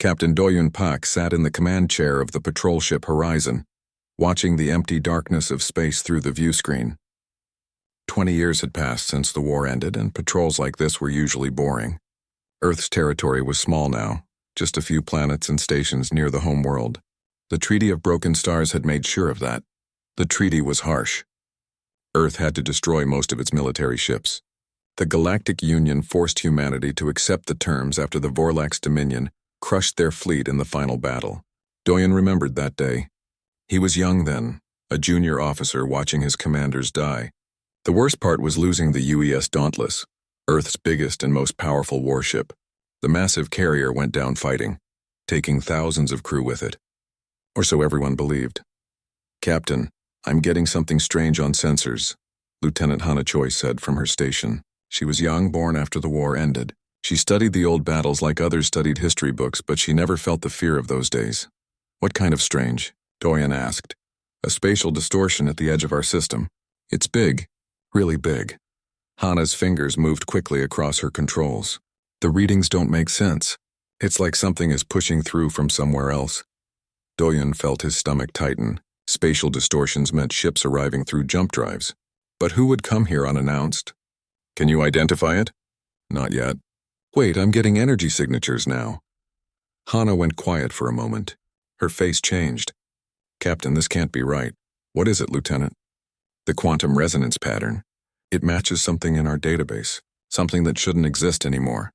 Captain Doyun Pak sat in the command chair of the patrol ship Horizon, watching the empty darkness of space through the view screen. 20 years had passed since the war ended, and patrols like this were usually boring. Earth's territory was small now, just a few planets and stations near the home world. The Treaty of Broken Stars had made sure of that. The treaty was harsh. Earth had to destroy most of its military ships. The Galactic Union forced humanity to accept the terms after the Vorlax Dominion crushed their fleet in the final battle. Doyen remembered that day. He was young then, a junior officer watching his commanders die. The worst part was losing the UES Dauntless, Earth's biggest and most powerful warship. The massive carrier went down fighting, taking thousands of crew with it. Or so everyone believed. "Captain, I'm getting something strange on sensors," Lieutenant Hana Choi said from her station. She was young, born after the war ended. She studied the old battles like others studied history books, but she never felt the fear of those days. "What kind of strange?" Doyen asked. "A spatial distortion at the edge of our system. It's big, really big." Hana's fingers moved quickly across her controls. "The readings don't make sense. It's like something is pushing through from somewhere else." Doyen felt his stomach tighten. Spatial distortions meant ships arriving through jump drives. But who would come here unannounced? "Can you identify it?" "Not yet." "Wait, I'm getting energy signatures now." Hana went quiet for a moment. Her face changed. "Captain, this can't be right." "What is it, Lieutenant?" "The quantum resonance pattern. It matches something in our database, something that shouldn't exist anymore."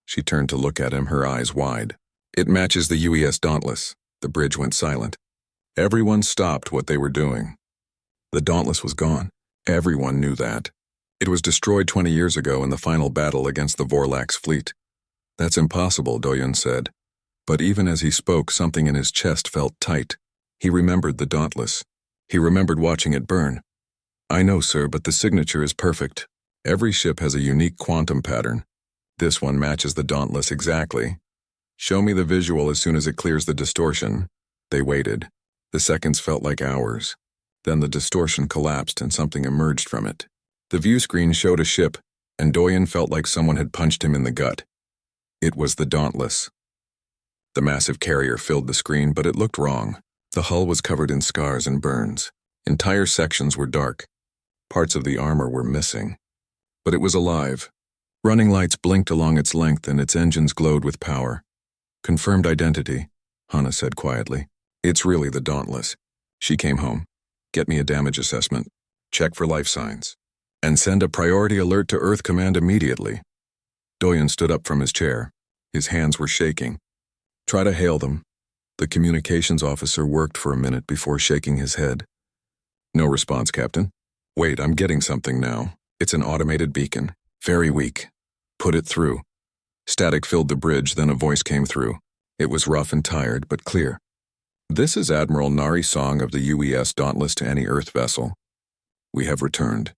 She turned to look at him, her eyes wide. "It matches the UES Dauntless." The bridge went silent. Everyone stopped what they were doing. The Dauntless was gone. Everyone knew that. It was destroyed 20 years ago in the final battle against the Vorlax fleet. "That's impossible," Doyen said. But even as he spoke, something in his chest felt tight. He remembered the Dauntless. He remembered watching it burn. "I know, sir, but the signature is perfect. Every ship has a unique quantum pattern. This one matches the Dauntless exactly. Show me the visual as soon as it clears the distortion." They waited. The seconds felt like hours. Then the distortion collapsed and something emerged from it. The view screen showed a ship, and Doyen felt like someone had punched him in the gut. It was the Dauntless. The massive carrier filled the screen, but it looked wrong. The hull was covered in scars and burns. Entire sections were dark. Parts of the armor were missing. But it was alive. Running lights blinked along its length and its engines glowed with power. "Confirmed identity," Hana said quietly. "It's really the Dauntless." She came home. "Get me a damage assessment. Check for life signs. And send a priority alert to Earth Command immediately." Doyen stood up from his chair. His hands were shaking. "Try to hail them." The communications officer worked for a minute before shaking his head. "No response, Captain." "Wait, I'm getting something now. It's an automated beacon. Very weak. Put it through." Static filled the bridge, then a voice came through. It was rough and tired, but clear. "This is Admiral Nari Song of the UES Dauntless to any Earth vessel. We have returned.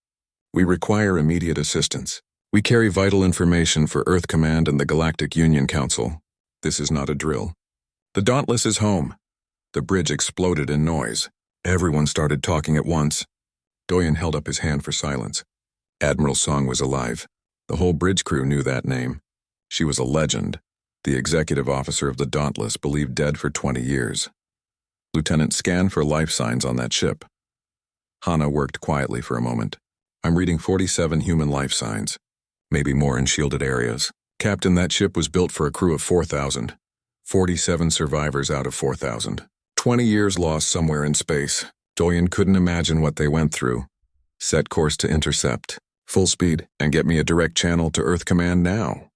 We require immediate assistance. We carry vital information for Earth Command and the Galactic Union Council. This is not a drill. The Dauntless is home." The bridge exploded in noise. Everyone started talking at once. Doyen held up his hand for silence. Admiral Song was alive. The whole bridge crew knew that name. She was a legend. The executive officer of the Dauntless, believed dead for 20 years. "Lieutenant, scan for life signs on that ship." Hana worked quietly for a moment. "I'm reading 47 human life signs. Maybe more in shielded areas." "Captain, that ship was built for a crew of 4,000. 47 survivors out of 4,000. 20 years lost somewhere in space." Doyen couldn't imagine what they went through. "Set course to intercept. Full speed, and get me a direct channel to Earth Command now."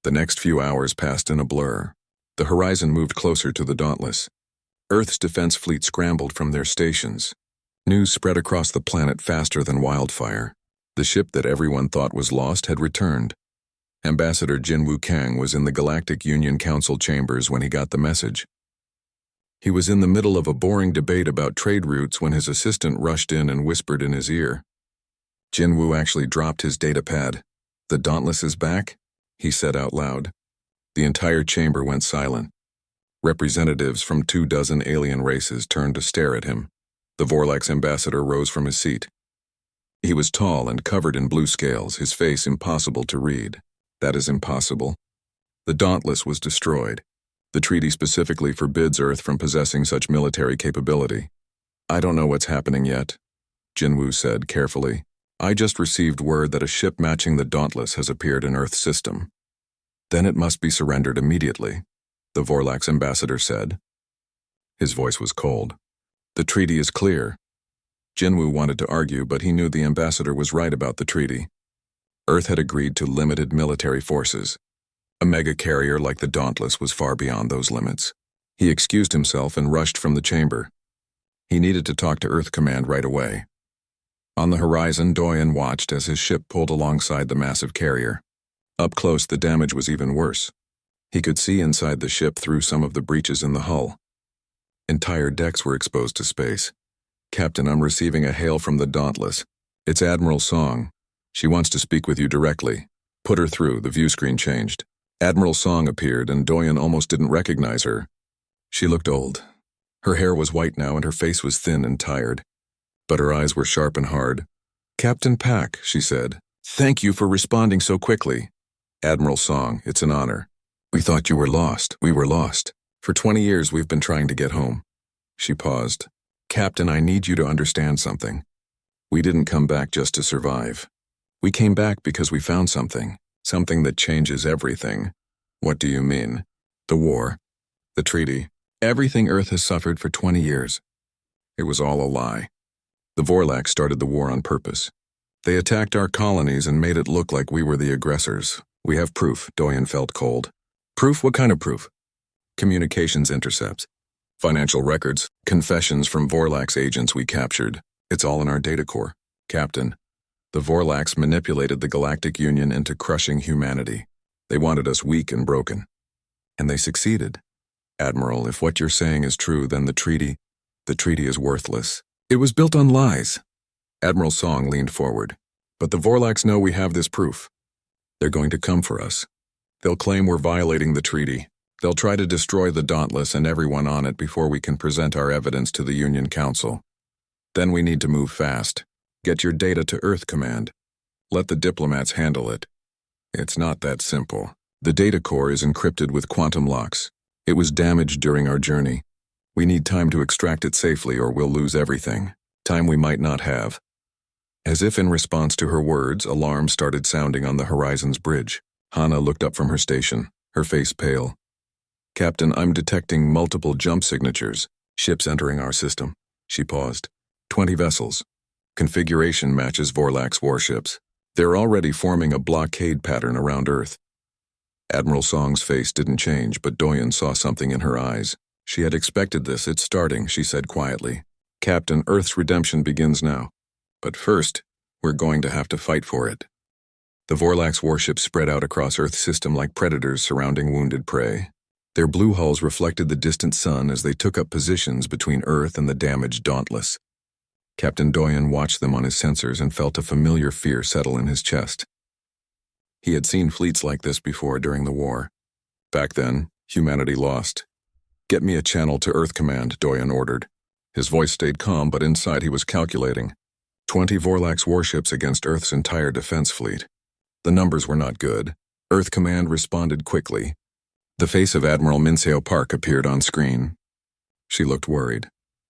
The next few hours passed in a blur. The horizon moved closer to the Dauntless. Earth's defense fleet scrambled from their stations. News spread across the planet faster than wildfire. The ship that everyone thought was lost had returned. Ambassador Jinwoo Kang was in the Galactic Union Council chambers when he got the message. He was in the middle of a boring debate about trade routes when his assistant rushed in and whispered in his ear. Jinwoo actually dropped his datapad. "The Dauntless is back?" he said out loud. The entire chamber went silent. Representatives from 24 alien races turned to stare at him. The Vorlax ambassador rose from his seat. He was tall and covered in blue scales, his face impossible to read. "That is impossible. The Dauntless was destroyed. The treaty specifically forbids Earth from possessing such military capability. I don't know what's happening yet, Jinwoo said carefully. I just received word that a ship matching the Dauntless has appeared in Earth's system. Then it must be surrendered immediately, the Vorlax ambassador said. His voice was cold. The treaty is clear. Jinwoo wanted to argue, but he knew the ambassador was right about the treaty. Earth had agreed to limited military forces. A mega-carrier like the Dauntless was far beyond those limits. He excused himself and rushed from the chamber. He needed to talk to Earth Command right away. On the horizon, Doyen watched as his ship pulled alongside the massive carrier. Up close, the damage was even worse. He could see inside the ship through some of the breaches in the hull. Entire decks were exposed to space. Captain, I'm receiving a hail from the Dauntless. It's Admiral Song. She wants to speak with you directly. Put her through, the view screen changed. Admiral Song appeared, and Doyen almost didn't recognize her. She looked old. Her hair was white now, and her face was thin and tired. But her eyes were sharp and hard. Captain Pak, she said. Thank you for responding so quickly. Admiral Song, it's an honor. We thought you were lost. We were lost. For 20 years we've been trying to get home. She paused. Captain, I need you to understand something. We didn't come back just to survive. We came back because we found something. Something that changes everything. What do you mean? The war. The treaty. Everything Earth has suffered for 20 years. It was all a lie. The Vorlax started the war on purpose. They attacked our colonies and made it look like we were the aggressors. We have proof, Doyen felt cold. Proof? What kind of proof? Communications intercepts. Financial records. Confessions from Vorlax agents we captured. It's all in our data core. Captain, the Vorlax manipulated the Galactic Union into crushing humanity. They wanted us weak and broken. And they succeeded. Admiral, if what you're saying is true, then the treaty is worthless. It was built on lies. Admiral Song leaned forward. But the Vorlax know we have this proof. They're going to come for us. They'll claim we're violating the treaty. They'll try to destroy the Dauntless and everyone on it before we can present our evidence to the Union Council. Then we need to move fast. Get your data to Earth Command. Let the diplomats handle it. It's not that simple. The data core is encrypted with quantum locks. It was damaged during our journey. We need time to extract it safely or we'll lose everything. Time we might not have. As if in response to her words, alarms started sounding on the horizon's bridge. Hana looked up from her station, her face pale. Captain, I'm detecting multiple jump signatures. Ships entering our system. She paused. 20 vessels. Configuration matches Vorlax warships. They're already forming a blockade pattern around Earth. Admiral Song's face didn't change, but Doyen saw something in her eyes. She had expected this. It's starting, she said quietly. Captain, Earth's redemption begins now. But first, we're going to have to fight for it. The Vorlax warships spread out across Earth's system like predators surrounding wounded prey. Their blue hulls reflected the distant sun as they took up positions between Earth and the damaged Dauntless. Captain Doyen watched them on his sensors and felt a familiar fear settle in his chest. He had seen fleets like this before during the war. Back then, humanity lost. Get me a channel to Earth Command, Doyen ordered. His voice stayed calm, but inside he was calculating. 20 Vorlax warships against Earth's entire defense fleet. The numbers were not good. Earth Command responded quickly. The face of Admiral Minseo Park appeared on screen. She looked worried.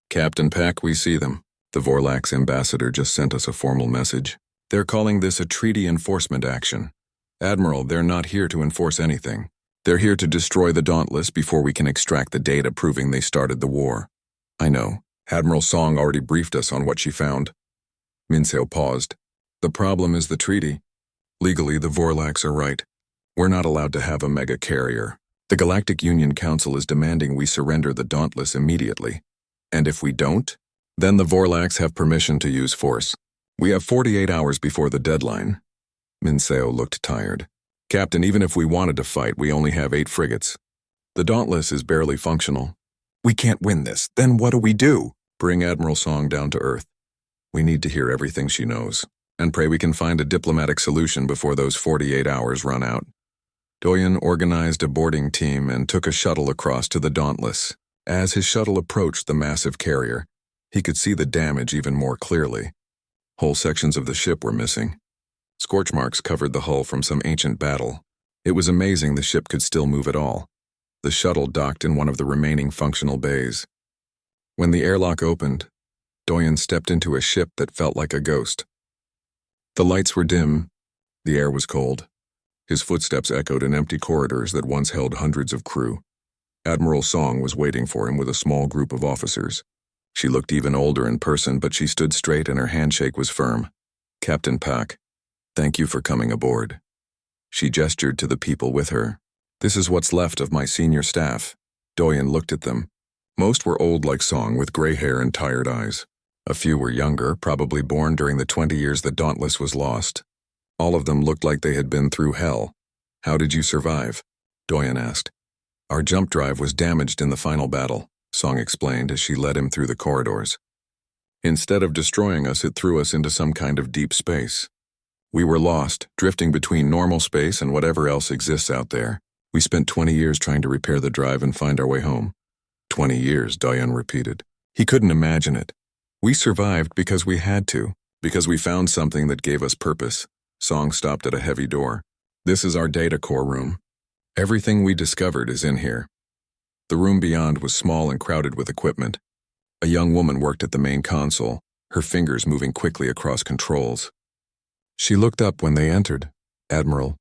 Captain Pak, we see them. The Vorlax ambassador just sent us a formal message. They're calling this a treaty enforcement action. Admiral, they're not here to enforce anything. They're here to destroy the Dauntless before we can extract the data proving they started the war. I know. Admiral Song already briefed us on what she found. Minseo paused. The problem is the treaty. Legally, the Vorlax are right. We're not allowed to have a mega-carrier. The Galactic Union Council is demanding we surrender the Dauntless immediately. And if we don't, then the Vorlax have permission to use force. We have 48 hours before the deadline. Minseo looked tired. Captain, even if we wanted to fight, we only have 8 frigates. The Dauntless is barely functional. We can't win this. Then what do we do? Bring Admiral Song down to Earth. We need to hear everything she knows, and pray we can find a diplomatic solution before those 48 hours run out. Doyen organized a boarding team and took a shuttle across to the Dauntless. As his shuttle approached the massive carrier, he could see the damage even more clearly. Whole sections of the ship were missing. Scorch marks covered the hull from some ancient battle. It was amazing the ship could still move at all. The shuttle docked in one of the remaining functional bays. When the airlock opened, Doyen stepped into a ship that felt like a ghost. The lights were dim, the air was cold. His footsteps echoed in empty corridors that once held hundreds of crew. Admiral Song was waiting for him with a small group of officers. She looked even older in person, but she stood straight and her handshake was firm. "Captain Pak, thank you for coming aboard." She gestured to the people with her. "This is what's left of my senior staff." Doyen looked at them. Most were old like Song, with gray hair and tired eyes. A few were younger, probably born during the 20 years the Dauntless was lost. All of them looked like they had been through hell. "How did you survive?" Doyen asked. "Our jump drive was damaged in the final battle," Song explained as she led him through the corridors. "Instead of destroying us, it threw us into some kind of deep space. We were lost, drifting between normal space and whatever else exists out there. We spent 20 years trying to repair the drive and find our way home." 20 years, Doyen repeated. He couldn't imagine it. "We survived because we had to, because we found something that gave us purpose." Song stopped at a heavy door. "This is our data core room. Everything we discovered is in here." The room beyond was small and crowded with equipment. A young woman worked at the main console, her fingers moving quickly across controls. She looked up when they entered. "Admiral,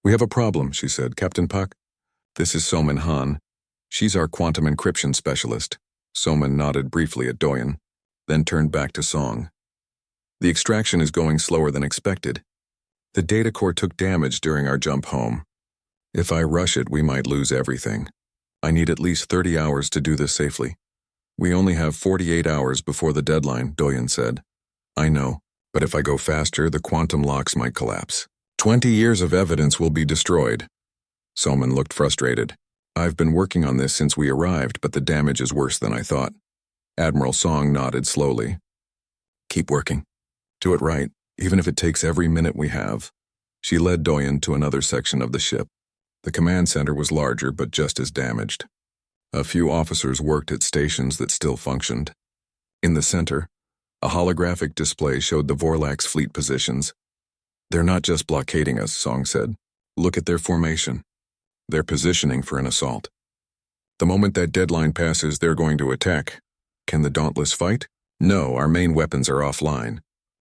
we have a problem," she said. "Captain Pak, this is Soman Han. She's our quantum encryption specialist." Soman nodded briefly at Doyen, then turned back to Song. "The extraction is going slower than expected. The data core took damage during our jump home. If I rush it, we might lose everything. I need at least 30 hours to do this safely." "We only have 48 hours before the deadline," Doyen said. "I know, but if I go faster, the quantum locks might collapse. 20 years of evidence will be destroyed." Soman looked frustrated. "I've been working on this since we arrived, but the damage is worse than I thought." Admiral Song nodded slowly. "Keep working. Do it right, even if it takes every minute we have." She led Doyen to another section of the ship. The command center was larger, but just as damaged. A few officers worked at stations that still functioned. In the center, a holographic display showed the Vorlax fleet positions. "They're not just blockading us," Song said. "Look at their formation. They're positioning for an assault. The moment that deadline passes, they're going to attack. Can the Dauntless fight? No, our main weapons are offline.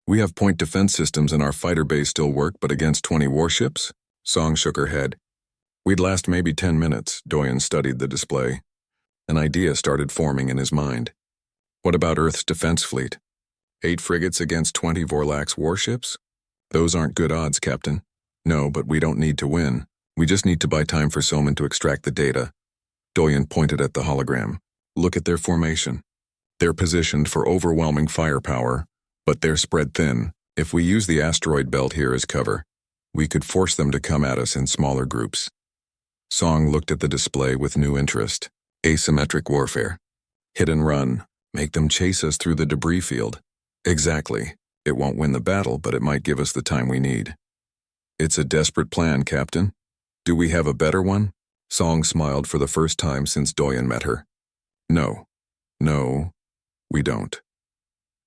We have point defense systems and our fighter bays still work, but against 20 warships?" Song shook her head. "We'd last maybe 10 minutes, Doyen studied the display. An idea started forming in his mind. "What about Earth's defense fleet? 8 frigates against 20 Vorlax warships? Those aren't good odds, Captain." "No, but we don't need to win. We just need to buy time for Soman to extract the data." Doyen pointed at the hologram. "Look at their formation. They're positioned for overwhelming firepower, but they're spread thin. If we use the asteroid belt here as cover, we could force them to come at us in smaller groups." Song looked at the display with new interest. "Asymmetric warfare. Hit and run. Make them chase us through the debris field." "Exactly. It won't win the battle, but it might give us the time we need." "It's a desperate plan, Captain. Do we have a better one?" Song smiled for the first time since Doyen met her. No, we don't."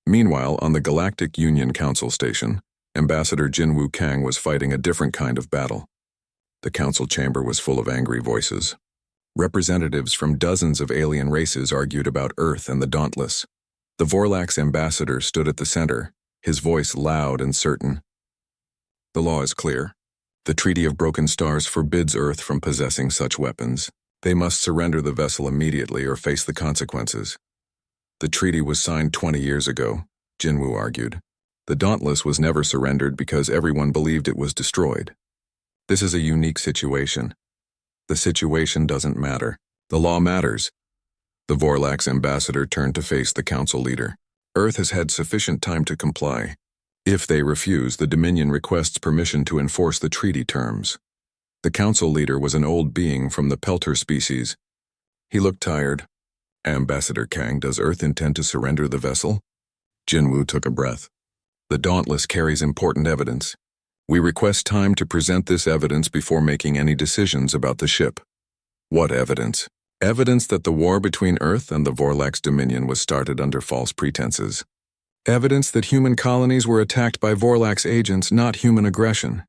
Meanwhile, on the Galactic Union Council station, Ambassador Jinwoo Kang was fighting a different kind of battle. The council chamber was full of angry voices. Representatives from dozens of alien races argued about Earth and the Dauntless. The Vorlax ambassador stood at the center, his voice loud and certain. "The law is clear. The Treaty of Broken Stars forbids Earth from possessing such weapons. They must surrender the vessel immediately or face the consequences." "The treaty was signed 20 years ago," Jinwoo argued. "The Dauntless was never surrendered because everyone believed it was destroyed. This is a unique situation. The situation doesn't matter. The law matters." The Vorlax ambassador turned to face the council leader. "Earth has had sufficient time to comply. If they refuse, the Dominion requests permission to enforce the treaty terms." The council leader was an old being from the Pelter species. He looked tired. "Ambassador Kang, does Earth intend to surrender the vessel?" Jinwoo took a breath. "The Dauntless carries important evidence. We request time to present this evidence before making any decisions about the ship." "What evidence?" "Evidence that the war between Earth and the Vorlax Dominion was started under false pretenses. Evidence that human colonies were attacked by Vorlax agents, not human aggression."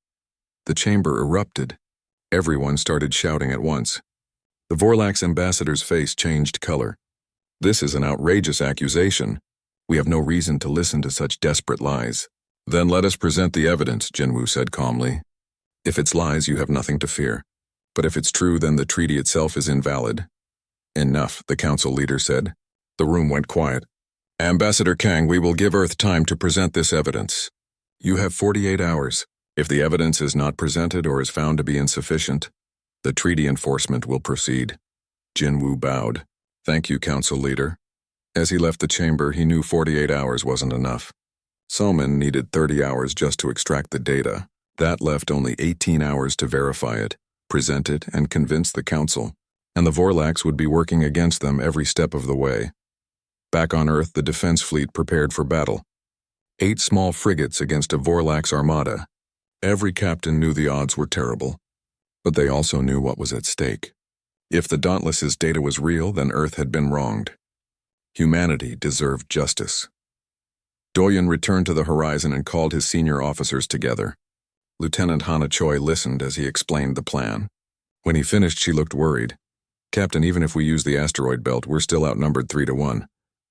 The chamber erupted. Everyone started shouting at once. The Vorlax ambassador's face changed color. This is an outrageous accusation. We have no reason to listen to such desperate lies. Then let us present the evidence, Jinwoo said calmly. If it's lies, you have nothing to fear. But if it's true, then the treaty itself is invalid. Enough, the council leader said. The room went quiet. Ambassador Kang, we will give Earth time to present this evidence. You have 48 hours. If the evidence is not presented or is found to be insufficient, the treaty enforcement will proceed. Jinwoo bowed. Thank you, council leader. As he left the chamber, he knew 48 hours wasn't enough. Soman needed 30 hours just to extract the data. That left only 18 hours to verify it, present it, and convince the council. And the Vorlax would be working against them every step of the way. Back on Earth, the defense fleet prepared for battle. 8 small frigates against a Vorlax armada. Every captain knew the odds were terrible, but they also knew what was at stake. If the Dauntless's data was real, then Earth had been wronged. Humanity deserved justice. Doyen returned to the horizon and called his senior officers together. Lieutenant Hana Choi listened as he explained the plan. When he finished, she looked worried. Captain, even if we use the asteroid belt, we're still outnumbered 3-1.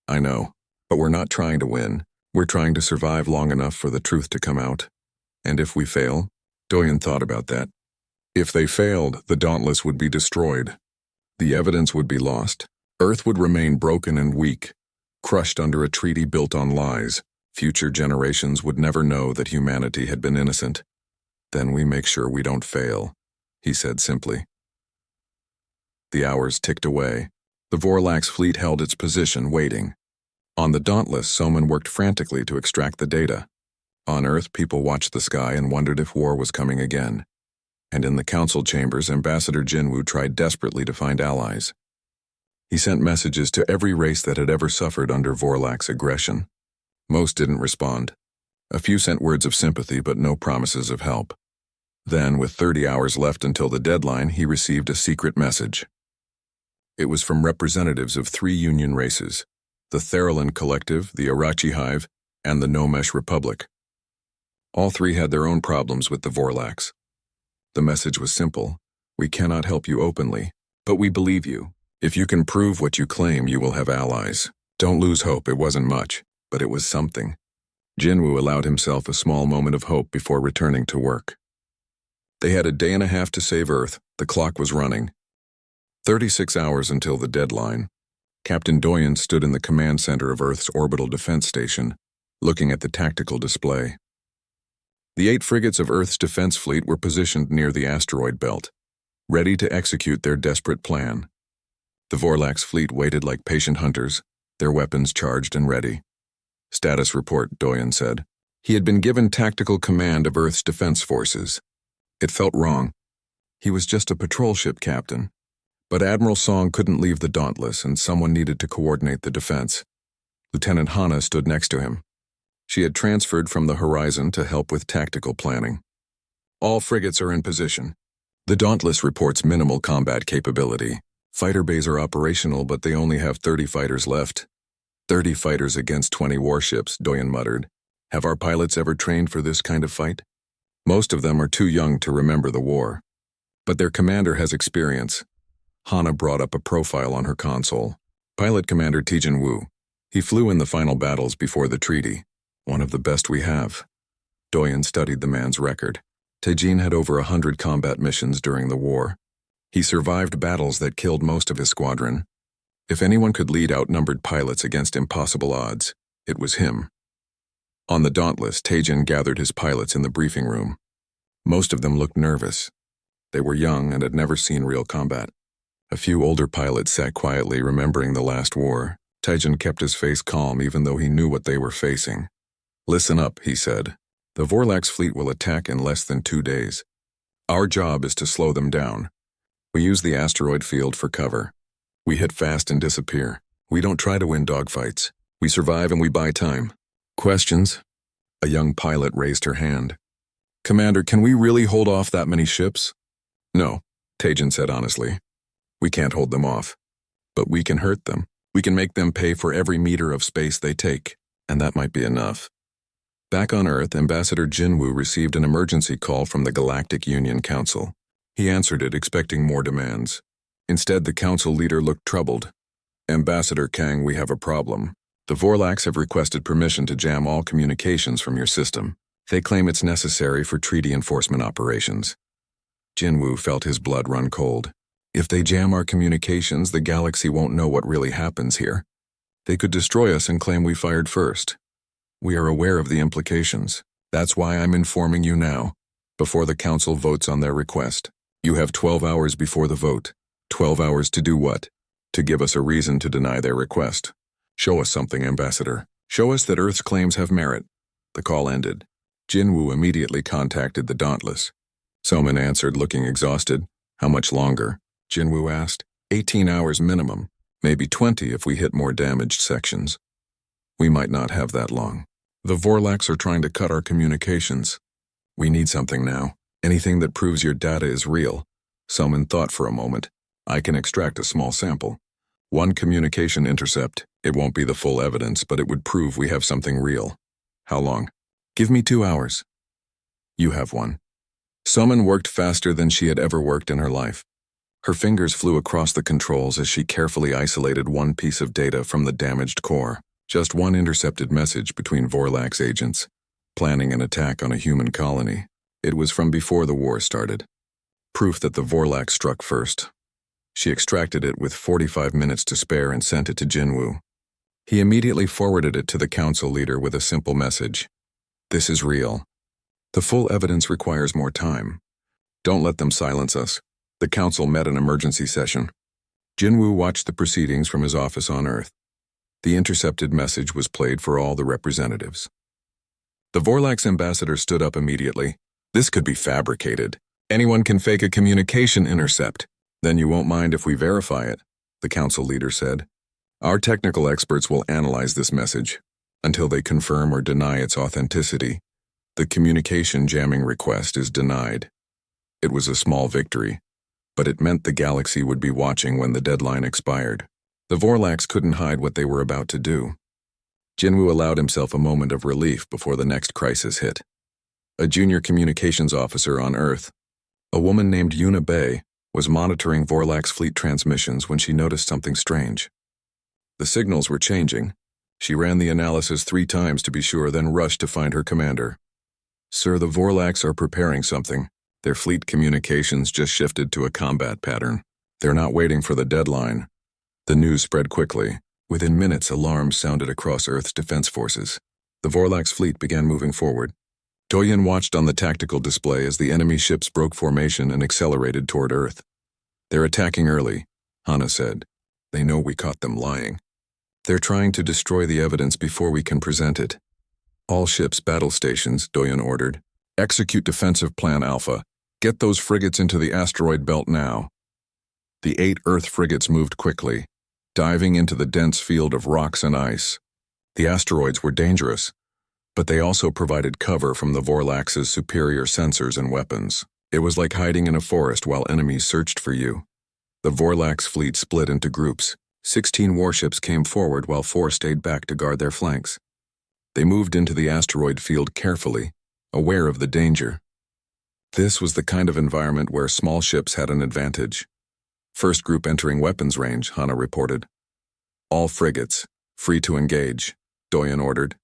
I know, but we're not trying to win. We're trying to survive long enough for the truth to come out. And if we fail, Doyen thought about that. If they failed, the Dauntless would be destroyed. The evidence would be lost. Earth would remain broken and weak, crushed under a treaty built on lies. Future generations would never know that humanity had been innocent. Then we make sure we don't fail, he said simply. The hours ticked away. The Vorlax fleet held its position, waiting. On the Dauntless, Soman worked frantically to extract the data. On Earth, people watched the sky and wondered if war was coming again. And in the council chambers, Ambassador Jinwoo tried desperately to find allies. He sent messages to every race that had ever suffered under Vorlax aggression. Most didn't respond. A few sent words of sympathy, but no promises of help. Then, with 30 hours left until the deadline, he received a secret message. It was from representatives of 3 Union races, the Theralin Collective, the Arachi Hive, and the Nomesh Republic. All 3 had their own problems with the Vorlax. The message was simple. We cannot help you openly, but we believe you. If you can prove what you claim, you will have allies. Don't lose hope, it wasn't much, but it was something. Jinwoo allowed himself a small moment of hope before returning to work. They had a day and a half to save Earth. The clock was running. 36 hours until the deadline. Captain Doyen stood in the command center of Earth's orbital defense station, looking at the tactical display. The 8 frigates of Earth's defense fleet were positioned near the asteroid belt, ready to execute their desperate plan. The Vorlax fleet waited like patient hunters, their weapons charged and ready. Status report, Doyen said. He had been given tactical command of Earth's defense forces. It felt wrong. He was just a patrol ship captain. But Admiral Song couldn't leave the Dauntless, and someone needed to coordinate the defense. Lieutenant Hana stood next to him. She had transferred from the horizon to help with tactical planning. All frigates are in position. The Dauntless reports minimal combat capability. Fighter bays are operational, but they only have 30 fighters left. 30 fighters against 20 warships, Doyen muttered. Have our pilots ever trained for this kind of fight? Most of them are too young to remember the war. But their commander has experience. Hana brought up a profile on her console. Pilot Commander Taejin Woo. He flew in the final battles before the treaty. One of the best we have. Doyen studied the man's record. Taejin had over 100 combat missions during the war. He survived battles that killed most of his squadron. If anyone could lead outnumbered pilots against impossible odds, it was him. On the Dauntless, Taejin gathered his pilots in the briefing room. Most of them looked nervous. They were young and had never seen real combat. A few older pilots sat quietly, remembering the last war. Taejin kept his face calm even though he knew what they were facing. Listen up, he said. The Vorlax fleet will attack in less than 2 days. Our job is to slow them down. We use the asteroid field for cover. We hit fast and disappear. We don't try to win dogfights. We survive and we buy time. Questions? A young pilot raised her hand. Commander, can we really hold off that many ships? No, Taejin said honestly. We can't hold them off. But we can hurt them. We can make them pay for every meter of space they take. And that might be enough. Back on Earth, Ambassador Jinwoo received an emergency call from the Galactic Union Council. He answered it, expecting more demands. Instead, the council leader looked troubled. Ambassador Kang, we have a problem. The Vorlax have requested permission to jam all communications from your system. They claim it's necessary for treaty enforcement operations. Jinwoo felt his blood run cold. If they jam our communications, the galaxy won't know what really happens here. They could destroy us and claim we fired first. We are aware of the implications. That's why I'm informing you now, before the council votes on their request. You have 12 hours before the vote. 12 hours to do what? To give us a reason to deny their request. Show us something, Ambassador. Show us that Earth's claims have merit. The call ended. Jinwoo immediately contacted the Dauntless. Soman answered, looking exhausted. How much longer? Jinwoo asked. 18 hours minimum. Maybe 20 if we hit more damaged sections. We might not have that long. The Vorlax are trying to cut our communications. We need something now. Anything that proves your data is real. Soman thought for a moment. I can extract a small sample. One communication intercept. It won't be the full evidence, but it would prove we have something real. How long? Give me 2 hours. You have one. Soman worked faster than she had ever worked in her life. Her fingers flew across the controls as she carefully isolated one piece of data from the damaged core. Just one intercepted message between Vorlax agents, planning an attack on a human colony. It was from before the war started. Proof that the Vorlax struck first. She extracted it with 45 minutes to spare and sent it to Jinwoo. He immediately forwarded it to the council leader with a simple message. This is real. The full evidence requires more time. Don't let them silence us. The council met an emergency session. Jinwoo watched the proceedings from his office on Earth. The intercepted message was played for all the representatives. The Vorlax ambassador stood up immediately. This could be fabricated. Anyone can fake a communication intercept. Then you won't mind if we verify it, the council leader said. Our technical experts will analyze this message. Until they confirm or deny its authenticity, the communication jamming request is denied. It was a small victory, but it meant the galaxy would be watching when the deadline expired. The Vorlax couldn't hide what they were about to do. Jinwoo allowed himself a moment of relief before the next crisis hit. A junior communications officer on Earth, a woman named Yuna Bay, was monitoring Vorlax fleet transmissions when she noticed something strange. The signals were changing. She ran the analysis 3 times to be sure, then rushed to find her commander. Sir, the Vorlax are preparing something. Their fleet communications just shifted to a combat pattern. They're not waiting for the deadline. The news spread quickly. Within minutes, alarms sounded across Earth's defense forces. The Vorlax fleet began moving forward. Doyen watched on the tactical display as the enemy ships broke formation and accelerated toward Earth. They're attacking early, Hana said. They know we caught them lying. They're trying to destroy the evidence before we can present it. All ships battle stations, Doyen ordered. Execute defensive plan Alpha. Get those frigates into the asteroid belt now. The 8 Earth frigates moved quickly, diving into the dense field of rocks and ice. The asteroids were dangerous, but they also provided cover from the Vorlax's superior sensors and weapons. It was like hiding in a forest while enemies searched for you. The Vorlax fleet split into groups. 16 warships came forward while 4 stayed back to guard their flanks. They moved into the asteroid field carefully, aware of the danger. This was the kind of environment where small ships had an advantage. First group entering weapons range, Hana reported. All frigates, free to engage, Doyen ordered.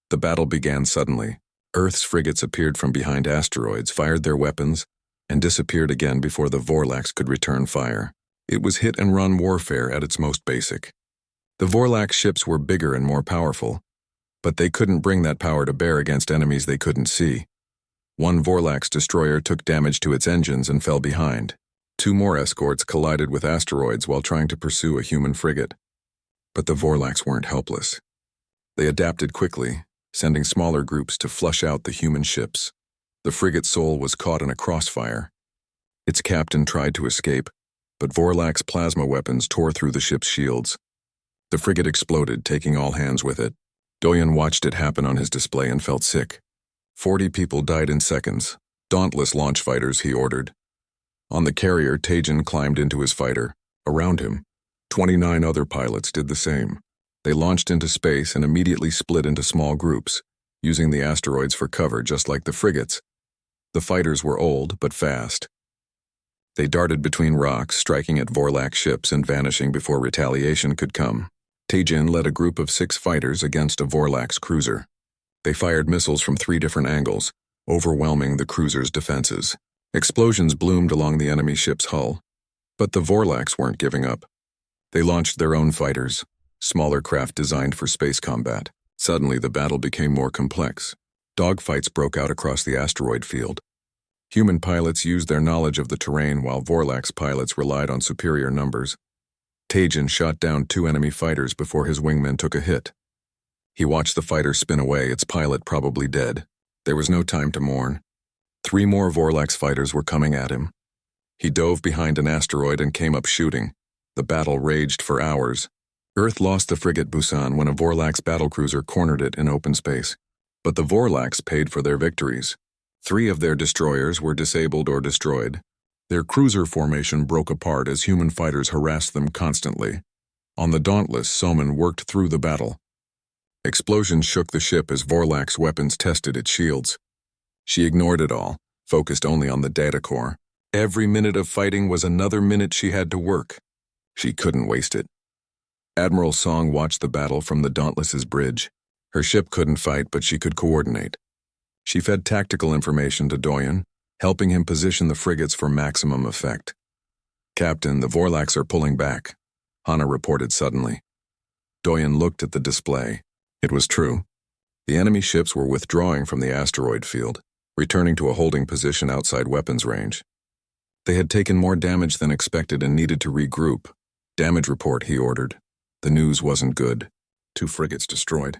The battle began suddenly. Earth's frigates appeared from behind asteroids, fired their weapons, and disappeared again before the Vorlax could return fire. It was hit-and-run warfare at its most basic. The Vorlax ships were bigger and more powerful, but they couldn't bring that power to bear against enemies they couldn't see. One Vorlax destroyer took damage to its engines and fell behind. 2 more escorts collided with asteroids while trying to pursue a human frigate. But the Vorlax weren't helpless. They adapted quickly, sending smaller groups to flush out the human ships. The frigate Soul was caught in a crossfire. Its captain tried to escape, but Vorlax plasma weapons tore through the ship's shields. The frigate exploded, taking all hands with it. Doyen watched it happen on his display and felt sick. 40 people died in seconds. Dauntless launch fighters, he ordered. On the carrier, Taejin climbed into his fighter. Around him, 29 other pilots did the same. They launched into space and immediately split into small groups, using the asteroids for cover just like the frigates. The fighters were old but fast. They darted between rocks, striking at Vorlak ships and vanishing before retaliation could come. Taejin led a group of 6 fighters against a Vorlak's cruiser. They fired missiles from 3 different angles, overwhelming the cruiser's defenses. Explosions bloomed along the enemy ship's hull. But the Vorlaks weren't giving up. They launched their own fighters, smaller craft designed for space combat. Suddenly, the battle became more complex. Dogfights broke out across the asteroid field. Human pilots used their knowledge of the terrain while Vorlak's pilots relied on superior numbers. Taejin shot down 2 enemy fighters before his wingman took a hit. He watched the fighter spin away, its pilot probably dead. There was no time to mourn. 3 more Vorlak's fighters were coming at him. He dove behind an asteroid and came up shooting. The battle raged for hours. Earth lost the frigate Busan when a Vorlak's battlecruiser cornered it in open space. But the Vorlaks paid for their victories. 3 of their destroyers were disabled or destroyed. Their cruiser formation broke apart as human fighters harassed them constantly. On the Dauntless, Somin worked through the battle. Explosions shook the ship as Vorlak's weapons tested its shields. She ignored it all, focused only on the data core. Every minute of fighting was another minute she had to work. She couldn't waste it. Admiral Song watched the battle from the Dauntless's bridge. Her ship couldn't fight, but she could coordinate. She fed tactical information to Doyen, helping him position the frigates for maximum effect. "Captain, the Vorlaks are pulling back," Hana reported suddenly. Doyen looked at the display. It was true. The enemy ships were withdrawing from the asteroid field, returning to a holding position outside weapons range. They had taken more damage than expected and needed to regroup. "Damage report," he ordered. The news wasn't good. 2 frigates destroyed.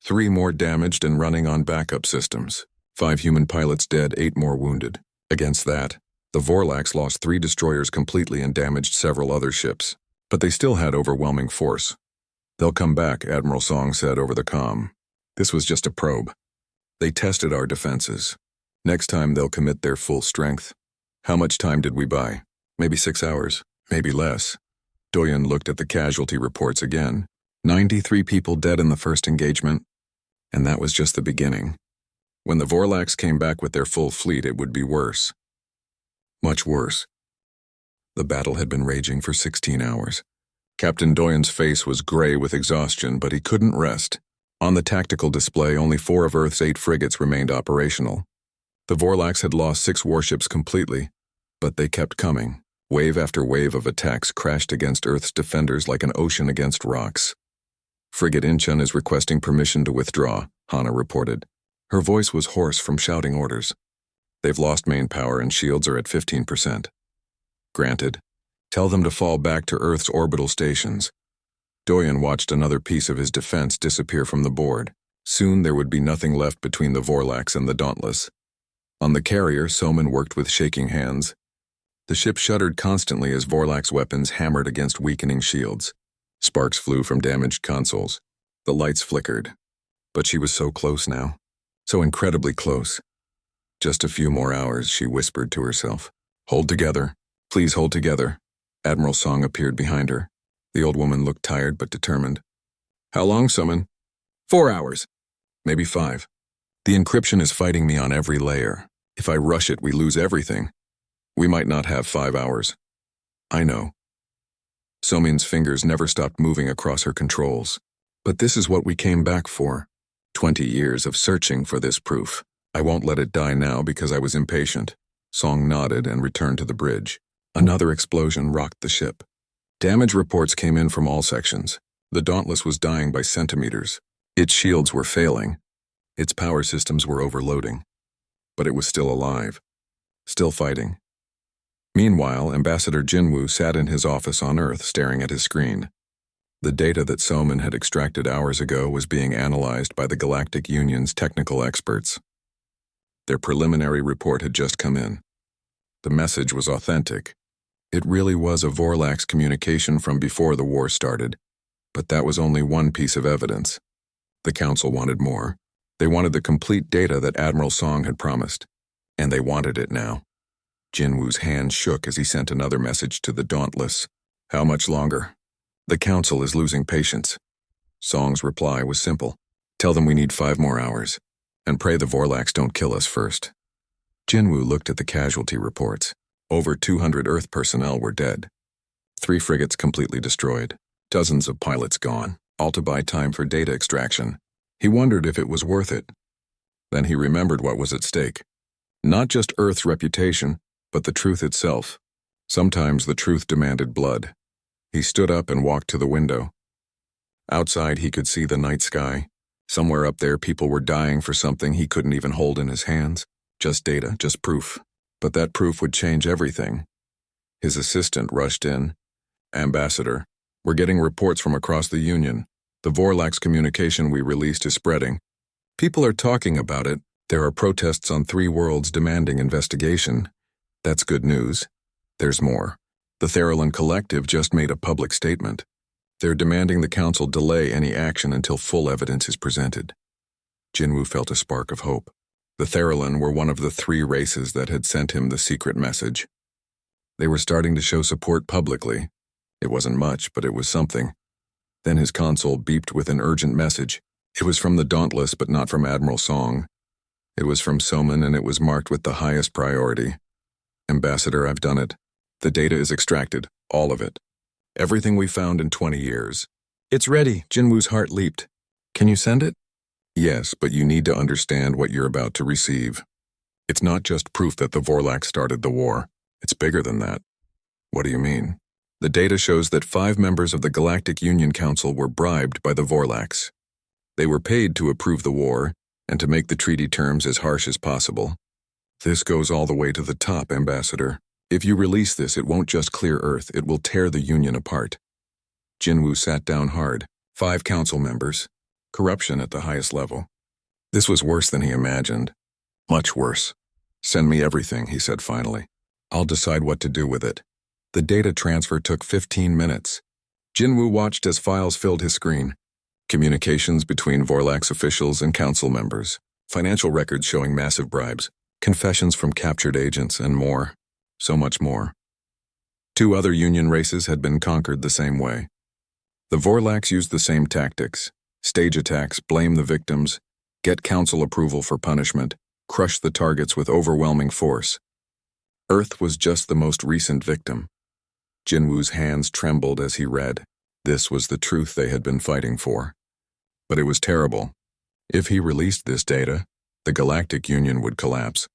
3 more damaged and running on backup systems. 5 human pilots dead, 8 more wounded. Against that, the Vorlaks lost 3 destroyers completely and damaged several other ships. But they still had overwhelming force. "They'll come back," Admiral Song said over the comm. "This was just a probe. They tested our defenses. Next time they'll commit their full strength." "How much time did we buy?" "Maybe 6 hours, maybe less." Doyen looked at the casualty reports again. 93 people dead in the first engagement. And that was just the beginning. When the Vorlaks came back with their full fleet, it would be worse. Much worse. The battle had been raging for 16 hours. Captain Doyen's face was gray with exhaustion, but he couldn't rest. On the tactical display, only 4 of Earth's 8 frigates remained operational. The Vorlaks had lost 6 warships completely, but they kept coming. Wave after wave of attacks crashed against Earth's defenders like an ocean against rocks. "Frigate Incheon is requesting permission to withdraw," Hana reported. Her voice was hoarse from shouting orders. "They've lost main power and shields are at 15%. "Granted. Tell them to fall back to Earth's orbital stations." Doyen watched another piece of his defense disappear from the board. Soon there would be nothing left between the Vorlaks and the Dauntless. On the carrier, Somin worked with shaking hands. The ship shuddered constantly as Vorlak's weapons hammered against weakening shields. Sparks flew from damaged consoles. The lights flickered. But she was so close now. So incredibly close. "Just a few more hours," she whispered to herself. "Hold together. Please hold together." Admiral Song appeared behind her. The old woman looked tired but determined. "How long, Somin?" 4 hours. Maybe 5. The encryption is fighting me on every layer. If I rush it, we lose everything. We might not have 5 hours. "I know." Somin's fingers never stopped moving across her controls. "But this is what we came back for. 20 years of searching for this proof. I won't let it die now because I was impatient." Song nodded and returned to the bridge. Another explosion rocked the ship. Damage reports came in from all sections. The Dauntless was dying by centimeters. Its shields were failing. Its power systems were overloading. But it was still alive. Still fighting. Meanwhile, Ambassador Jinwoo sat in his office on Earth staring at his screen. The data that Somin had extracted hours ago was being analyzed by the Galactic Union's technical experts. Their preliminary report had just come in. The message was authentic. It really was a Vorlak's communication from before the war started. But that was only one piece of evidence. The Council wanted more. They wanted the complete data that Admiral Song had promised. And they wanted it now. Jinwoo's hand shook as he sent another message to the Dauntless. "How much longer? The Council is losing patience." Song's reply was simple. "Tell them we need 5 more hours. And pray the Vorlaks don't kill us first." Jinwoo looked at the casualty reports. Over 200 Earth personnel were dead. 3 frigates completely destroyed. Dozens of pilots gone, all to buy time for data extraction. He wondered if it was worth it. Then he remembered what was at stake. Not just Earth's reputation, but the truth itself. Sometimes the truth demanded blood. He stood up and walked to the window. Outside he could see the night sky. Somewhere up there people were dying for something he couldn't even hold in his hands. Just data, just proof. But that proof would change everything. His assistant rushed in. "Ambassador, we're getting reports from across the Union. The Vorlax communication we released is spreading. People are talking about it. There are protests on 3 worlds demanding investigation. That's good news. There's more. The Theralin Collective just made a public statement. They're demanding the Council delay any action until full evidence is presented." Jinwoo felt a spark of hope. The Theralin were one of the 3 races that had sent him the secret message. They were starting to show support publicly. It wasn't much, but it was something. Then his console beeped with an urgent message. It was from the Dauntless, but not from Admiral Song. It was from Soman, and it was marked with the highest priority. "Ambassador, I've done it. The data is extracted, all of it. Everything we found in 20 years. It's ready." Jinwoo's heart leaped. "Can you send it?" "Yes, but you need to understand what you're about to receive. It's not just proof that the Vorlax started the war. It's bigger than that." "What do you mean?" "The data shows that 5 members of the Galactic Union Council were bribed by the Vorlax. They were paid to approve the war and to make the treaty terms as harsh as possible. This goes all the way to the top, Ambassador. If you release this, it won't just clear Earth, it will tear the Union apart." Jinwoo sat down hard. 5 council members. Corruption at the highest level. This was worse than he imagined. Much worse. "Send me everything," he said finally. "I'll decide what to do with it." The data transfer took 15 minutes. Jinwoo watched as files filled his screen. Communications between Vorlax officials and council members. Financial records showing massive bribes. Confessions from captured agents, and more. So much more. 2 other Union races had been conquered the same way. The Vorlax used the same tactics. Stage attacks, blame the victims, get council approval for punishment, crush the targets with overwhelming force. Earth was just the most recent victim. Jinwoo's hands trembled as he read. This was the truth they had been fighting for. But it was terrible. If he released this data, the Galactic Union would collapse.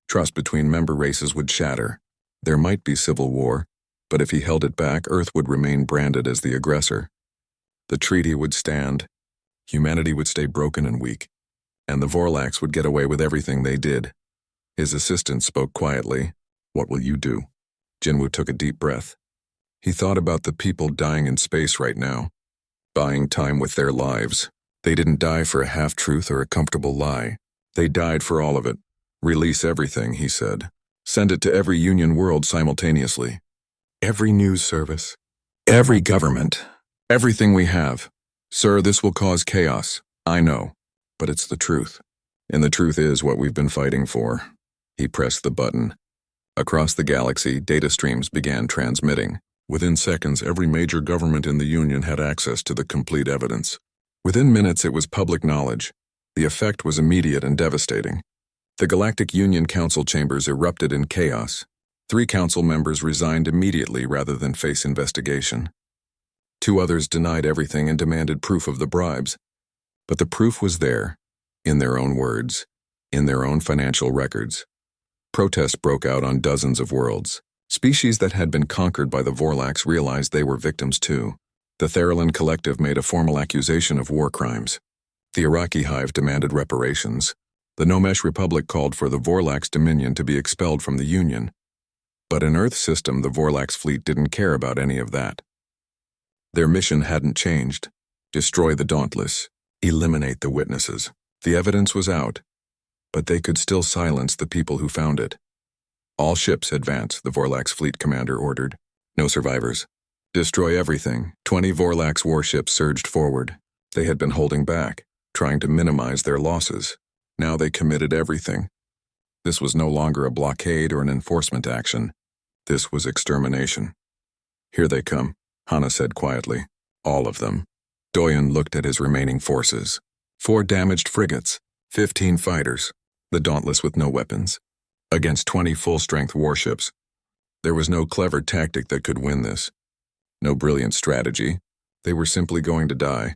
Trust between member races would shatter. There might be civil war, but if he held it back, Earth would remain branded as the aggressor. The treaty would stand. Humanity would stay broken and weak. And the Vorlax would get away with everything they did. His assistant spoke quietly. "What will you do?" Jinwoo took a deep breath. He thought about the people dying in space right now, buying time with their lives. They didn't die for a half-truth or a comfortable lie. They died for all of it. "Release everything," he said. "Send it to every Union world simultaneously. Every news service. Every government. Everything we have. Sir, this will cause chaos. I know. But it's the truth. And the truth is what we've been fighting for." He pressed the button. Across the galaxy, data streams began transmitting. Within seconds, every major government in the Union had access to the complete evidence. Within minutes, it was public knowledge. The effect was immediate and devastating. The Galactic Union Council chambers erupted in chaos. 3 council members resigned immediately rather than face investigation. 2 others denied everything and demanded proof of the bribes. But the proof was there, in their own words, in their own financial records. Protests broke out on dozens of worlds. Species that had been conquered by the Vorlax realized they were victims too. The Theralin Collective made a formal accusation of war crimes. The Iraqi Hive demanded reparations. The Nomesh Republic called for the Vorlax Dominion to be expelled from the Union. But in Earth's system, the Vorlax fleet didn't care about any of that. Their mission hadn't changed. Destroy the Dauntless. Eliminate the witnesses. The evidence was out, but they could still silence the people who found it. "All ships advance," the Vorlax fleet commander ordered. "No survivors. Destroy everything." 20 Vorlax warships surged forward. They had been holding back, trying to minimize their losses. Now they committed everything. This was no longer a blockade or an enforcement action. This was extermination. "Here they come," Hana said quietly. "All of them." Doyen looked at his remaining forces. 4 damaged frigates, 15 fighters, the Dauntless with no weapons, against 20 full-strength warships. There was no clever tactic that could win this. No brilliant strategy. They were simply going to die.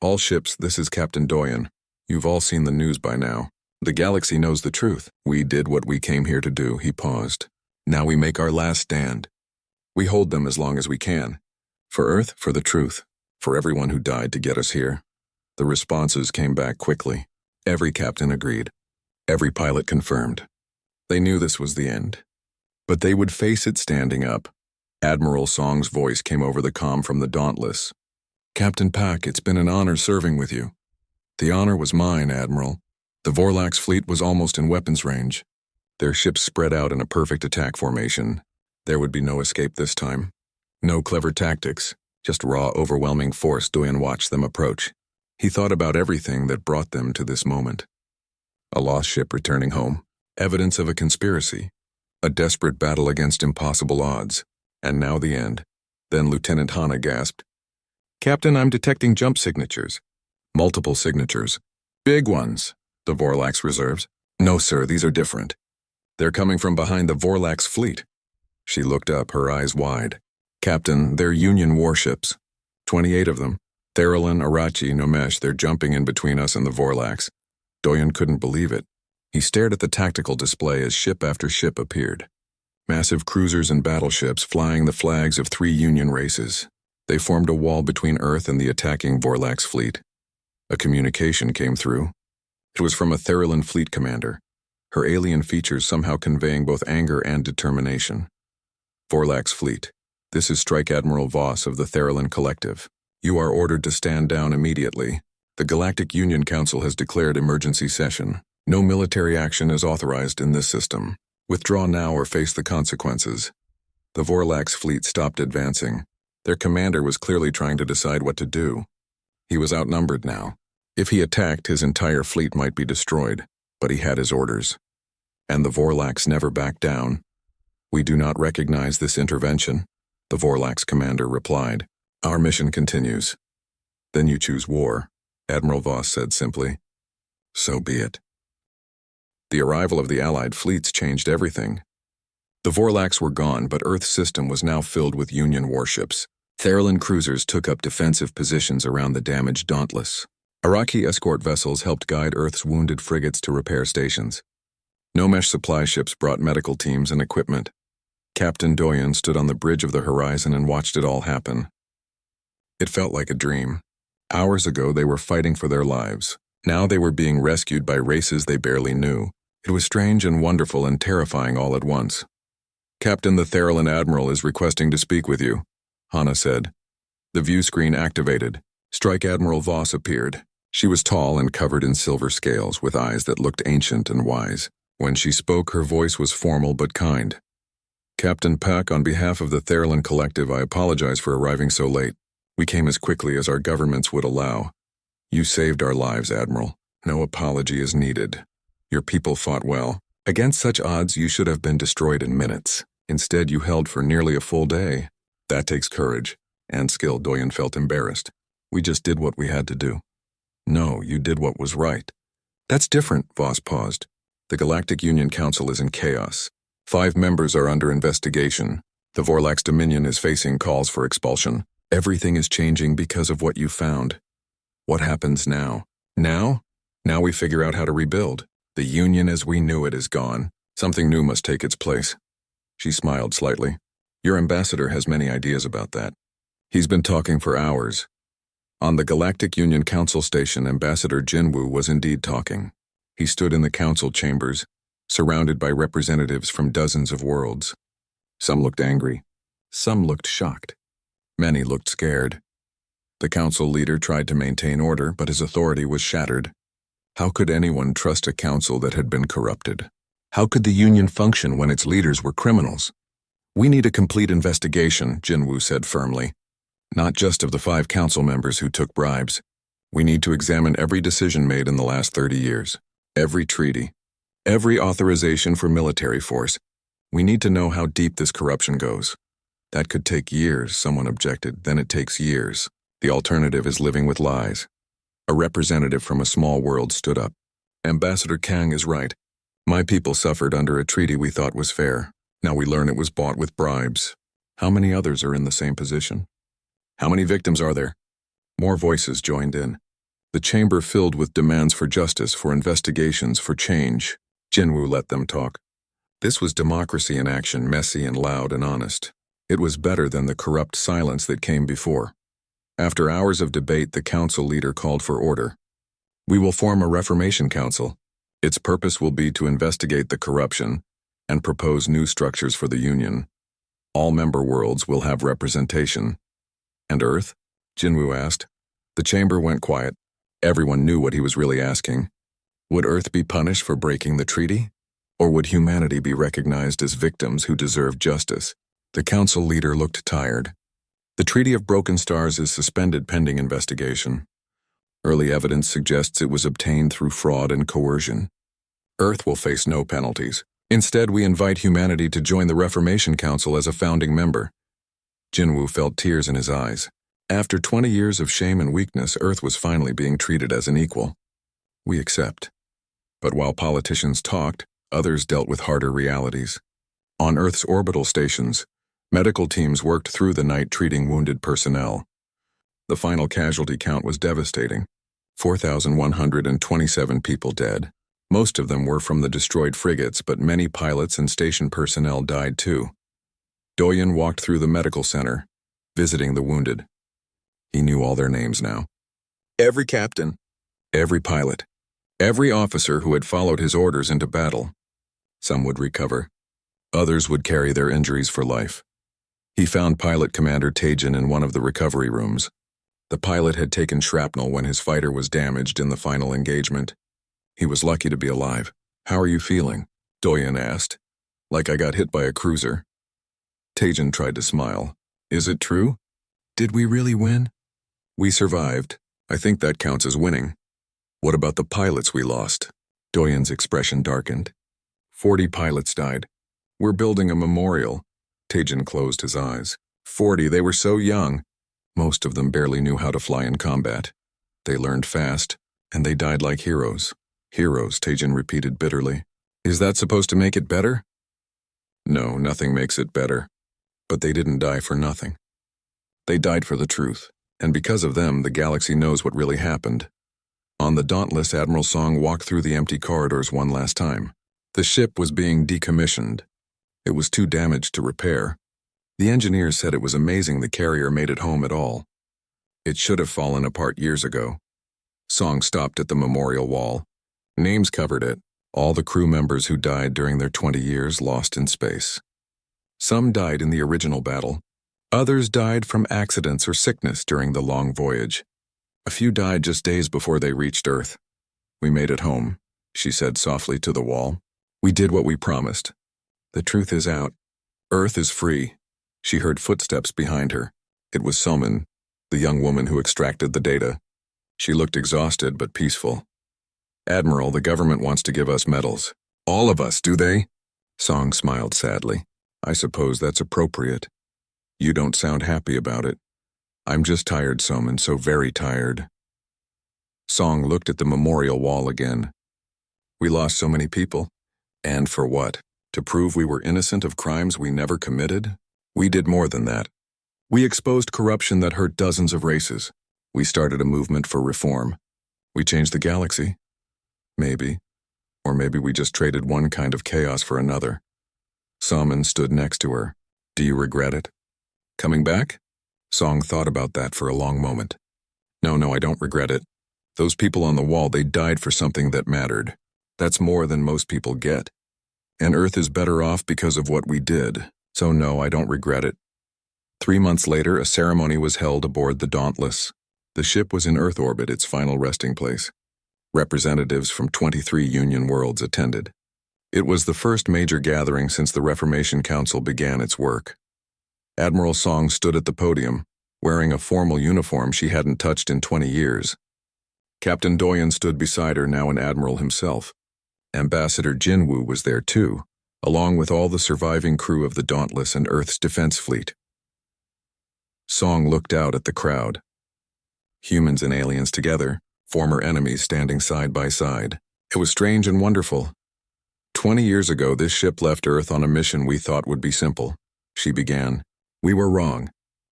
All ships, this is Captain Doyen. You've all seen the news by now. The galaxy knows the truth. We did what we came here to do, he paused. Now we make our last stand. We hold them as long as we can. For Earth, for the truth. For everyone who died to get us here. The responses came back quickly. Every captain agreed. Every pilot confirmed. They knew this was the end. But they would face it standing up. Admiral Song's voice came over the comm from the Dauntless. Captain Pak, it's been an honor serving with you. The honor was mine, Admiral. The Vorlax fleet was almost in weapons range. Their ships spread out in a perfect attack formation. There would be no escape this time. No clever tactics, just raw, overwhelming force. Doyen watched them approach. He thought about everything that brought them to this moment. A lost ship returning home, evidence of a conspiracy, a desperate battle against impossible odds, and now the end. Then Lieutenant Hanna gasped, Captain, I'm detecting jump signatures. Multiple signatures. Big ones. The Vorlax reserves. No, sir, these are different. They're coming from behind the Vorlax fleet. She looked up, her eyes wide. Captain, they're Union warships. 28 of them. Theralin, Arachi, Nomesh, they're jumping in between us and the Vorlax. Doyen couldn't believe it. He stared at the tactical display as ship after ship appeared. Massive cruisers and battleships flying the flags of 3 Union races. They formed a wall between Earth and the attacking Vorlax fleet. A communication came through. It was from a Theralin fleet commander, her alien features somehow conveying both anger and determination. Vorlax fleet, this is Strike Admiral Voss of the Theralin Collective. You are ordered to stand down immediately. The Galactic Union Council has declared emergency session. No military action is authorized in this system. Withdraw now or face the consequences. The Vorlax fleet stopped advancing. Their commander was clearly trying to decide what to do. He was outnumbered now. If he attacked, his entire fleet might be destroyed, but he had his orders. And the Vorlax never backed down. We do not recognize this intervention, the Vorlax commander replied. Our mission continues. Then you choose war, Admiral Voss said simply. So be it. The arrival of the Allied fleets changed everything. The Vorlax were gone, but Earth's system was now filled with Union warships. Theralin cruisers took up defensive positions around the damaged Dauntless. Iraqi escort vessels helped guide Earth's wounded frigates to repair stations. Nomesh supply ships brought medical teams and equipment. Captain Doyen stood on the bridge of the horizon and watched it all happen. It felt like a dream. Hours ago, they were fighting for their lives. Now they were being rescued by races they barely knew. It was strange and wonderful and terrifying all at once. Captain, the Theralin Admiral is requesting to speak with you, Hanna said. The view screen activated. Strike Admiral Voss appeared. She was tall and covered in silver scales, with eyes that looked ancient and wise. When she spoke, her voice was formal but kind. Captain Pak, on behalf of the Theralin Collective, I apologize for arriving so late. We came as quickly as our governments would allow. You saved our lives, Admiral. No apology is needed. Your people fought well. Against such odds, you should have been destroyed in minutes. Instead, you held for nearly a full day. That takes courage and skill. Doyen felt embarrassed. We just did what we had to do. No, you did what was right. That's different, Voss paused. The Galactic Union Council is in chaos. 5 members are under investigation. The Vorlax Dominion is facing calls for expulsion. Everything is changing because of what you found. What happens now? Now? Now we figure out how to rebuild. The Union as we knew it is gone. Something new must take its place. She smiled slightly. Your ambassador has many ideas about that. He's been talking for hours. On the Galactic Union Council station, Ambassador Jinwoo was indeed talking. He stood in the council chambers, surrounded by representatives from dozens of worlds. Some looked angry. Some looked shocked. Many looked scared. The council leader tried to maintain order, but his authority was shattered. How could anyone trust a council that had been corrupted? How could the Union function when its leaders were criminals? We need a complete investigation, Jinwoo said firmly. Not just of the 5 council members who took bribes. We need to examine every decision made in the last 30 years. Every treaty. Every authorization for military force. We need to know how deep this corruption goes. That could take years, someone objected. Then it takes years. The alternative is living with lies. A representative from a small world stood up. Ambassador Kang is right. My people suffered under a treaty we thought was fair. Now we learn it was bought with bribes. How many others are in the same position? How many victims are there? More voices joined in. The chamber filled with demands for justice, for investigations, for change. Jinwoo let them talk. This was democracy in action, messy and loud and honest. It was better than the corrupt silence that came before. After hours of debate, the council leader called for order. We will form a Reformation Council. Its purpose will be to investigate the corruption and propose new structures for the Union. All member worlds will have representation. And Earth? Jinwoo asked. The chamber went quiet. Everyone knew what he was really asking. Would Earth be punished for breaking the treaty? Or would humanity be recognized as victims who deserved justice? The council leader looked tired. The Treaty of Broken Stars is suspended pending investigation. Early evidence suggests it was obtained through fraud and coercion. Earth will face no penalties. Instead, we invite humanity to join the Reformation Council as a founding member. Jinwoo felt tears in his eyes. After 20 years of shame and weakness, Earth was finally being treated as an equal. We accept. But while politicians talked, others dealt with harder realities. On Earth's orbital stations, medical teams worked through the night treating wounded personnel. The final casualty count was devastating. 4,127 people dead. Most of them were from the destroyed frigates, but many pilots and station personnel died too. Doyen walked through the medical center, visiting the wounded. He knew all their names now. Every captain, every pilot, every officer who had followed his orders into battle. Some would recover. Others would carry their injuries for life. He found Pilot Commander Taejin in one of the recovery rooms. The pilot had taken shrapnel when his fighter was damaged in the final engagement. He was lucky to be alive. How are you feeling? Doyen asked. Like I got hit by a cruiser. Taejin tried to smile. Is it true? Did we really win? We survived. I think that counts as winning. What about the pilots we lost? Doyen's expression darkened. 40 pilots died. We're building a memorial. Taejin closed his eyes. 40, they were so young. Most of them barely knew how to fly in combat. They learned fast, and they died like heroes. Heroes, Taejin repeated bitterly. Is that supposed to make it better? No, nothing makes it better. But they didn't die for nothing. They died for the truth, and because of them, the galaxy knows what really happened. On the Dauntless, Admiral Song walked through the empty corridors one last time. The ship was being decommissioned. It was too damaged to repair. The engineers said it was amazing the carrier made it home at all. It should have fallen apart years ago. Song stopped at the memorial wall. Names covered it, all the crew members who died during their 20 years lost in space. Some died in the original battle. Others died from accidents or sickness during the long voyage. A few died just days before they reached Earth. We made it home, she said softly to the wall. We did what we promised. The truth is out. Earth is free. She heard footsteps behind her. It was Somin, the young woman who extracted the data. She looked exhausted but peaceful. Admiral, the government wants to give us medals. All of us, do they? Song smiled sadly. I suppose that's appropriate. You don't sound happy about it. I'm just tired, Somin, so very tired. Song looked at the memorial wall again. We lost so many people. And for what? To prove we were innocent of crimes we never committed? We did more than that. We exposed corruption that hurt dozens of races. We started a movement for reform. We changed the galaxy. Maybe. Or maybe we just traded one kind of chaos for another. Somin stood next to her. Do you regret it? Coming back? Song thought about that for a long moment. No, I don't regret it. Those people on the wall, they died for something that mattered. That's more than most people get. And Earth is better off because of what we did. So no, I don't regret it. 3 months later, a ceremony was held aboard the Dauntless. The ship was in Earth orbit, its final resting place. Representatives from 23 Union worlds attended. It was the first major gathering since the Reformation Council began its work. Admiral Song stood at the podium, wearing a formal uniform she hadn't touched in 20 years. Captain Doyen stood beside her, now an admiral himself. Ambassador Jinwoo was there too, along with all the surviving crew of the Dauntless and Earth's defense fleet. Song looked out at the crowd. Humans and aliens together, former enemies standing side by side. It was strange and wonderful. 20 years ago, this ship left Earth on a mission we thought would be simple. She began. We were wrong.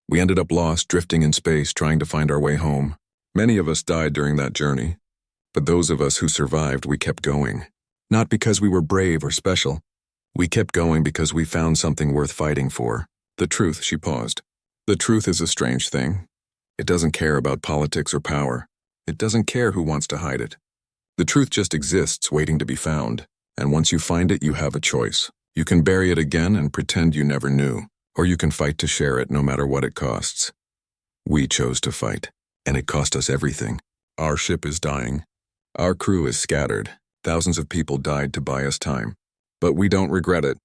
We ended up lost, drifting in space, trying to find our way home. Many of us died during that journey. But those of us who survived, we kept going. Not because we were brave or special. We kept going because we found something worth fighting for. The truth, she paused. The truth is a strange thing. It doesn't care about politics or power. It doesn't care who wants to hide it. The truth just exists, waiting to be found. And once you find it, you have a choice. You can bury it again and pretend you never knew. Or you can fight to share it no matter what it costs. We chose to fight, and it cost us everything. Our ship is dying. Our crew is scattered. Thousands of people died to buy us time. But we don't regret it,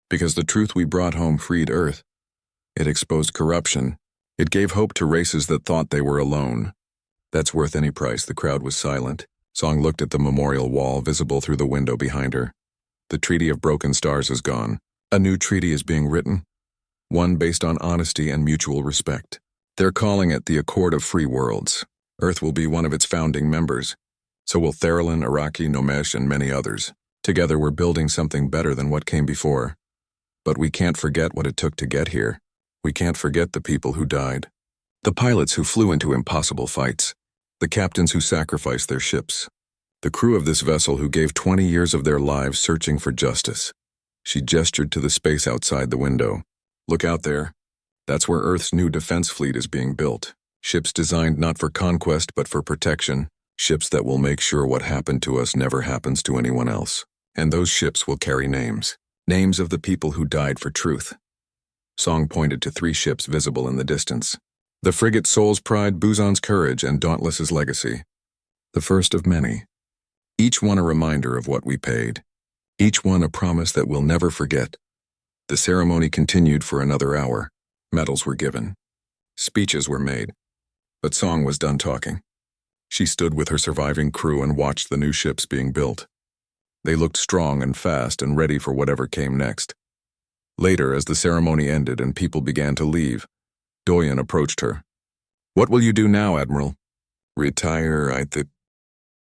because the truth we brought home freed Earth. It exposed corruption. It gave hope to races that thought they were alone. That's worth any price. The crowd was silent. Song looked at the memorial wall visible through the window behind her. The Treaty of Broken Stars is gone. A new treaty is being written. One based on honesty and mutual respect. They're calling it the Accord of Free Worlds. Earth will be one of its founding members. So will Theralin, Araki, Nomesh, and many others. Together we're building something better than what came before. But we can't forget what it took to get here. We can't forget the people who died. The pilots who flew into impossible fights. The captains who sacrificed their ships. The crew of this vessel who gave 20 years of their lives searching for justice. She gestured to the space outside the window. Look out there. That's where Earth's new defense fleet is being built. Ships designed not for conquest but for protection. Ships that will make sure what happened to us never happens to anyone else. And those ships will carry names. Names of the people who died for truth. Song pointed to 3 ships visible in the distance. The frigate Soul's Pride, Buzan's Courage, and Dauntless's Legacy. The first of many. Each one a reminder of what we paid. Each one a promise that we'll never forget. The ceremony continued for another hour. Medals were given. Speeches were made. But Song was done talking. She stood with her surviving crew and watched the new ships being built. They looked strong and fast and ready for whatever came next. Later, as the ceremony ended and people began to leave, Doyen approached her. What will you do now, Admiral? Retire, I think.